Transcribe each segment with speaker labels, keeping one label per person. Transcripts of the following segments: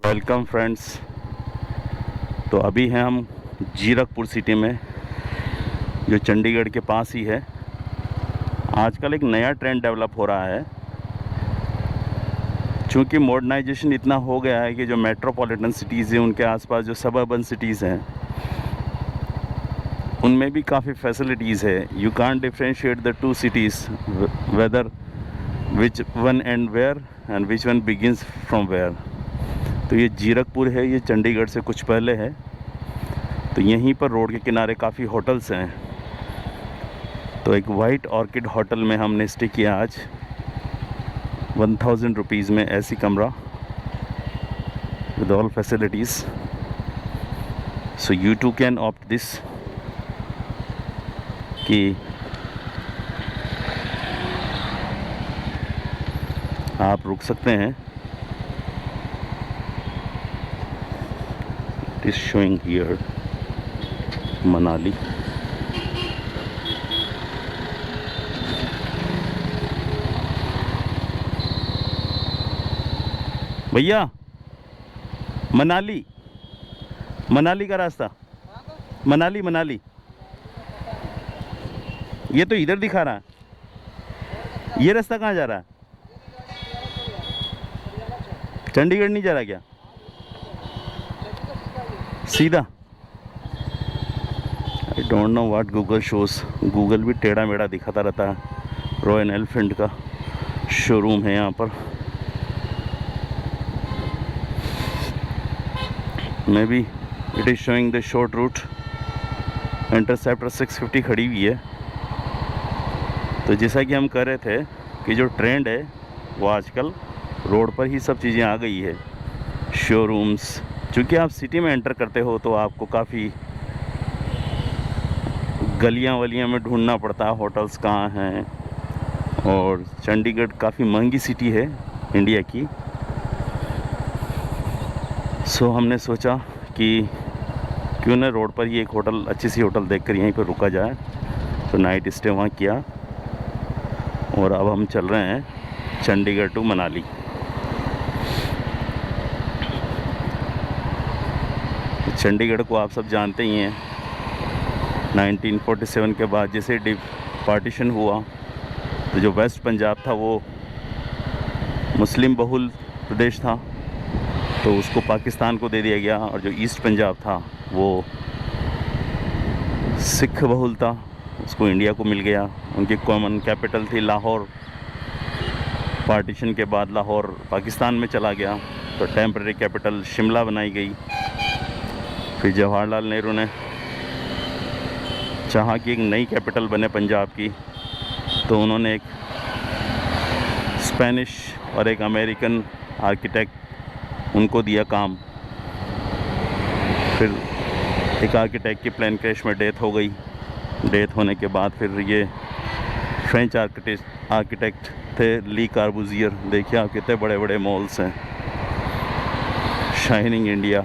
Speaker 1: Welcome friends. तो अभी हैं हम जीरकपुर सिटी में, जो चंडीगढ़ के पास ही है। आजकल एक नया ट्रेंड डेवलप हो रहा है, चूँकि मॉडर्नाइजेशन इतना हो गया है कि जो मेट्रोपॉलिटन सिटीज़ हैं उनके आसपास जो सबअर्बन सिटीज़ हैं उनमें भी काफ़ी फैसिलिटीज़ है। You can't differentiate the two cities whether which one and where and which one begins from where. तो ये जीरकपुर है, ये चंडीगढ़ से कुछ पहले है। तो यहीं पर रोड के किनारे काफ़ी होटल्स हैं। तो एक वाइट ऑर्किड होटल में हमने स्टे किया आज 1000 रुपीज़ में, ऐसी कमरा with all facilities. So you too can opt this कि आप रुक सकते हैं। It is showing here Manali. भैया मनाली, मनाली का रास्ता, मनाली मनाली। ये तो इधर दिखा रहा है, ये रास्ता कहाँ जा रहा है? चंडीगढ़ नहीं जा रहा क्या सीधा? I don't know what Google shows. Google भी टेढ़ा मेढ़ा दिखाता रहता है। रॉयल एनफील्ड का शोरूम है यहाँ पर। Maybe it is showing the short route. Interceptor 650 खड़ी हुई है। तो जैसा कि हम कह रहे थे कि जो ट्रेंड है वो आजकल रोड पर ही सब चीज़ें आ गई है। शोरूम्स, चूँकि आप सिटी में एंटर करते हो तो आपको काफ़ी गलियां वलियां में ढूंढना पड़ता है होटल्स कहाँ हैं। और चंडीगढ़ काफ़ी महंगी सिटी है इंडिया की। सो हमने सोचा कि क्यों ना रोड पर ही एक होटल, अच्छी सी होटल देखकर यहीं पर रुका जाए। तो नाइट स्टे वहाँ किया और अब हम चल रहे हैं चंडीगढ़ टू मनाली। चंडीगढ़ को आप सब जानते ही हैं। 1947 के बाद जैसे पार्टीशन हुआ तो जो वेस्ट पंजाब था वो मुस्लिम बहुल प्रदेश था, तो उसको पाकिस्तान को दे दिया गया। और जो ईस्ट पंजाब था वो सिख बहुल था, उसको इंडिया को मिल गया। उनकी कॉमन कैपिटल थी लाहौर। पार्टीशन के बाद लाहौर पाकिस्तान में चला गया, तो टेम्पररी कैपिटल शिमला बनाई गई। फिर जवाहरलाल नेहरू ने चाहा कि एक नई कैपिटल बने पंजाब की, तो उन्होंने एक स्पेनिश और एक अमेरिकन आर्किटेक्ट उनको दिया काम। फिर एक आर्किटेक्ट की प्लेन क्रैश में डेथ हो गई। डेथ होने के बाद फिर ये फ्रेंच आर्किटेक्ट थे ली कार्बूजियर। देखिए आप कितने बड़े बड़े मॉल्स हैं। Shining India,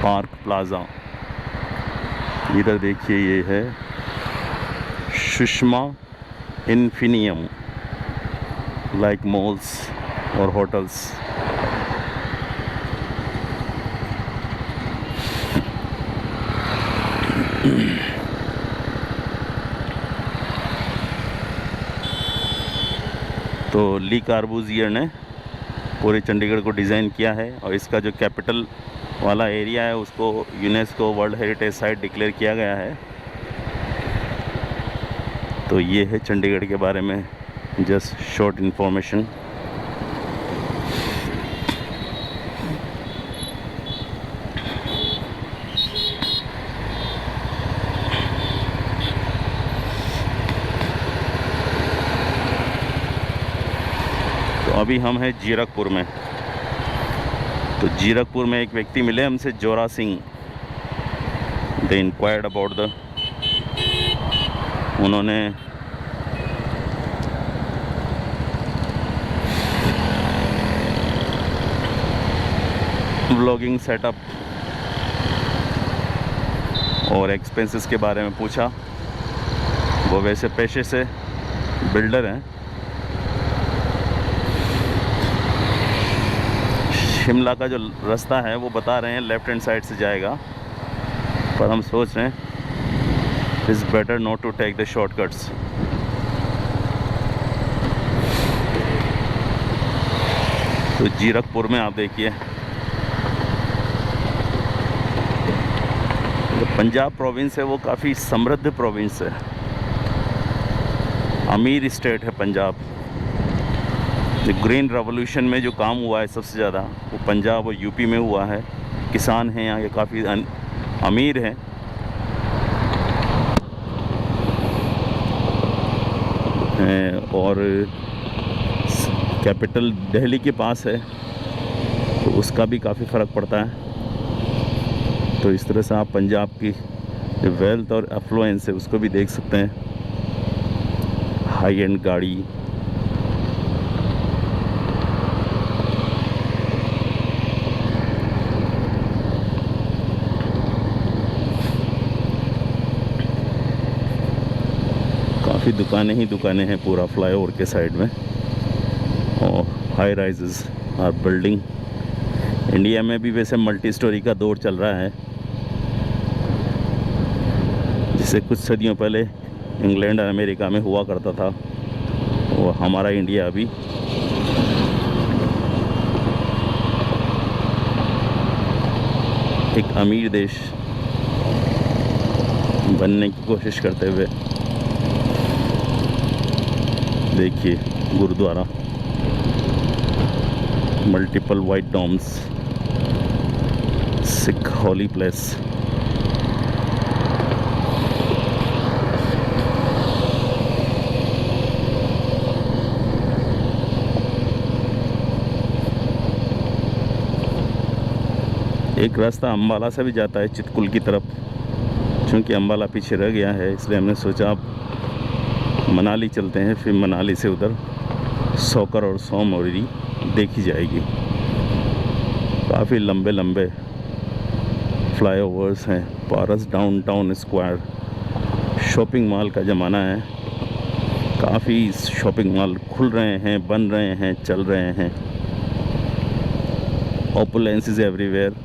Speaker 1: park plaza. इधर देखिए ये है सुषमा इन्फिनियम, लाइक मॉल्स और होटल्स। तो ली कार्बूजियर ने पूरे चंडीगढ़ को डिज़ाइन किया है और इसका जो कैपिटल वाला एरिया है उसको UNESCO world heritage site declare किया गया है। तो ये है चंडीगढ़ के बारे में जस्ट शॉर्ट इन्फॉर्मेशन। तो अभी हम हैं जीरकपुर में। तो जीरकपुर में एक व्यक्ति मिले हमसे, जोरा सिंह। दे इंक्वायर्ड अबाउट द, उन्होंने व्लॉगिंग सेटअप और एक्सपेंसेस के बारे में पूछा। वो वैसे पेशे से बिल्डर हैं। शिमला का जो रास्ता है वो बता रहे हैं लेफ़्ट हैंड साइड से जाएगा, पर हम सोच रहे हैं it's better not to take the shortcuts. तो जीरकपुर में आप देखिए, जो पंजाब प्रोविंस है वो काफ़ी समृद्ध प्रोविंस है, अमीर स्टेट है पंजाब। जो ग्रीन रेवोल्यूशन में जो काम हुआ है सबसे ज़्यादा वो पंजाब और यूपी में हुआ है। किसान हैं यहाँ के, काफ़ी अमीर हैं। और कैपिटल दिल्ली के पास है, तो उसका भी काफ़ी फ़र्क पड़ता है। तो इस तरह से आप पंजाब की जो वेल्थ और एफ्लुएंस है उसको भी देख सकते हैं। हाई एंड गाड़ी, काफ़ी दुकानें ही दुकानें हैं पूरा फ्लाईओवर के साइड में, और हाई राइजेस और बिल्डिंग। इंडिया में भी वैसे मल्टी स्टोरी का दौर चल रहा है, जिसे कुछ सदियों पहले इंग्लैंड और अमेरिका में हुआ करता था। वो हमारा इंडिया अभी एक अमीर देश बनने की कोशिश करते हुए, देखिए gurdwara, multiple white domes, Sikh holy place. एक रास्ता अम्बाला से भी जाता है चितकुल की तरफ, क्योंकि अम्बाला पीछे रह गया है, इसलिए हमने सोचा अब मनाली चलते हैं, फिर मनाली से उधर सोकर और सोमौरी देखी जाएगी। काफ़ी लंबे लंबे फ्लाईओवर्स हैं। पारस डाउनटाउन स्क्वायर, शॉपिंग मॉल का ज़माना है। काफ़ी शॉपिंग मॉल खुल रहे हैं, बन रहे हैं, चल रहे हैं। Opulence is everywhere.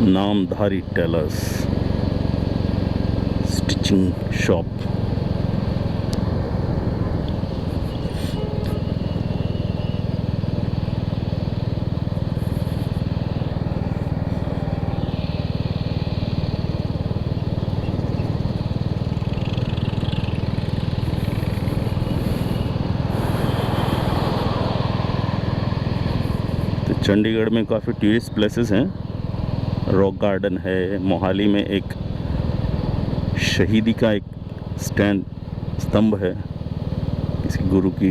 Speaker 1: Namdhari tailors stitching shop. तो चंडीगढ़ में काफ़ी टूरिस्ट प्लेसेस हैं। रॉक गार्डन है, मोहाली में एक शहीदी का एक स्तंभ है, किसी गुरु की,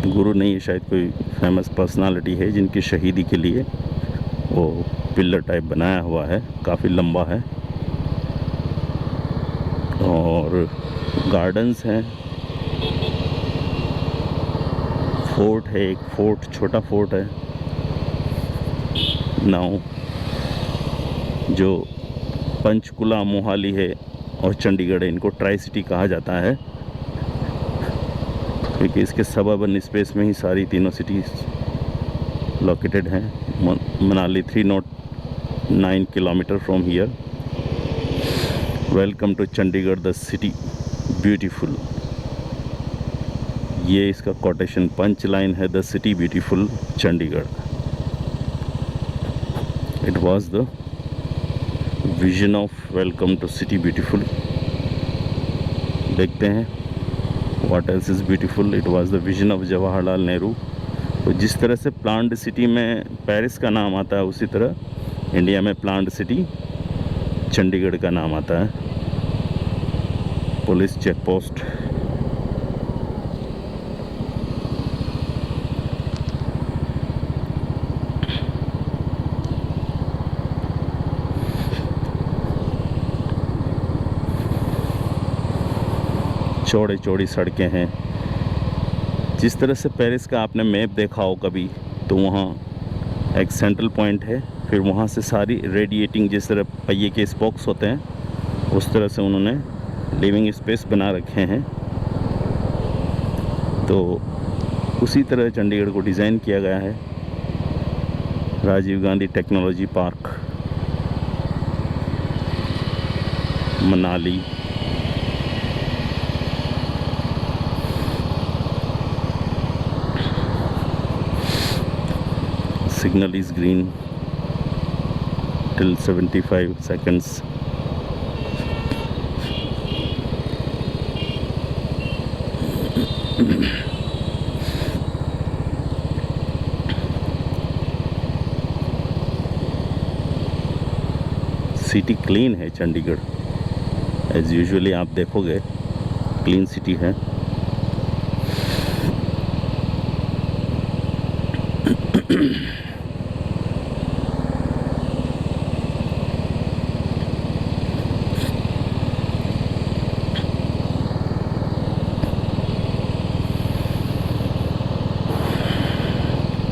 Speaker 1: गुरु नहीं है शायद, कोई फेमस पर्सनालिटी है जिनकी शहीदी के लिए वो पिलर टाइप बनाया हुआ है, काफ़ी लंबा है। और गार्डन्स हैं, फोर्ट है, एक फोर्ट, छोटा फोर्ट है। नाउ जो पंचकुला, मोहाली है और चंडीगढ़ है, इनको ट्राई सिटी कहा जाता है, क्योंकि इसके सबअर्बन स्पेस में ही सारी तीनों सिटीज़ लोकेटेड हैं। Manali 309 kilometre from here. Welcome to Chandigarh the city beautiful. ये इसका कोटेशन पंच लाइन है, the city beautiful Chandigarh. It was the vision of welcome to city beautiful। देखते हैं what else is beautiful। It was the vision of Jawaharlal Nehru. तो जिस तरह से planned city में पेरिस का नाम आता है, उसी तरह इंडिया में प्लान्ड सिटी चंडीगढ़ का नाम आता है। पुलिस चेक पोस्ट, चौड़ी चौड़ी सड़कें हैं। जिस तरह से पेरिस का आपने मैप देखा हो कभी, तो वहाँ एक सेंट्रल पॉइंट है, फिर वहाँ से सारी रेडिएटिंग, जिस तरह पहिए के स्पोक्स होते हैं उस तरह से उन्होंने लिविंग स्पेस बना रखे हैं। तो उसी तरह चंडीगढ़ को डिज़ाइन किया गया है। Rajiv Gandhi technology park, Manali, signal is green till 75 seconds. City clean है चंडीगढ़, एज यूजुअली आप देखोगे क्लीन सिटी है।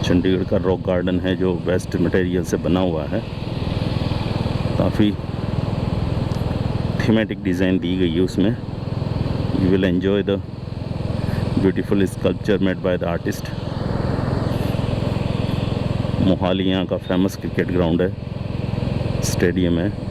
Speaker 1: चंडीगढ़ का रॉक गार्डन है जो वेस्ट मटेरियल से बना हुआ है। काफ़ी थीमेटिक डिज़ाइन दी गई है उसमें। You will enjoy the beautiful sculpture made by the artist. Mohali यहाँ का फेमस क्रिकेट ग्राउंड है, स्टेडियम है।